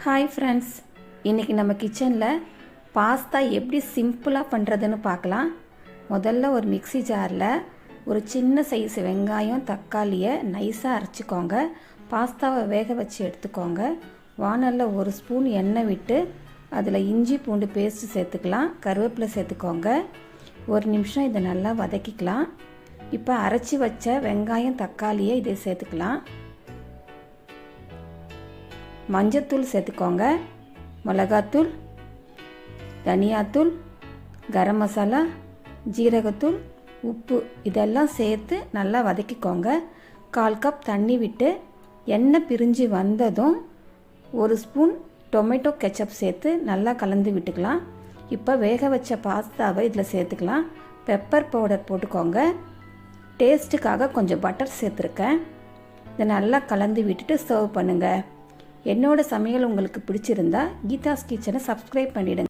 Hi friends, இன்றைக்கி நம்ம கிச்சனில் பாஸ்தா எப்படி சிம்பிளாக பண்ணுறதுன்னு பார்க்கலாம். முதல்ல ஒரு மிக்ஸி ஜாரில் ஒரு சின்ன சைஸ் வெங்காயம் தக்காளியை நைஸாக அரைச்சிக்கோங்க. பாஸ்தாவை வேக வச்சு எடுத்துக்கோங்க. வானலில் ஒரு ஸ்பூன் எண்ணெய் விட்டு அதில் இஞ்சி பூண்டு பேஸ்ட்டு சேர்த்துக்கலாம். கருவேப்பிலை சேர்த்துக்கோங்க. ஒரு நிமிஷம் இதை நல்லா வதக்கிக்கலாம். இப்போ அரைச்சி வச்ச வெங்காயம் தக்காளியை இதை சேர்த்துக்கலாம். மஞ்சத்தூள் சேர்த்துக்கோங்க. மிளகாத்தூள், தனியாத்தூள், கரம் மசாலா, ஜீரகத்தூள், உப்பு இதெல்லாம் சேர்த்து நல்லா வதக்கிக்கோங்க. 1/4 கப் தண்ணி விட்டு எண்ணெய் பிரிஞ்சு வந்ததும் ஒரு ஸ்பூன் டொமேட்டோ கெச்சப் சேர்த்து நல்லா கலந்து விட்டுக்கலாம். இப்போ வேக வச்ச பாஸ்தாவை இதில் சேர்த்துக்கலாம். பெப்பர் பவுடர் போட்டுக்கோங்க. டேஸ்ட்டுக்காக கொஞ்சம் பட்டர் சேர்த்துருக்கேன். இதை நல்லா கலந்து விட்டுட்டு சர்வ் பண்ணுங்கள். என்னோட சமையல் உங்களுக்கு பிடிச்சிருந்தா கீதாஸ் கிச்சனை சப்ஸ்கிரைப் பண்ணிவிடுங்க.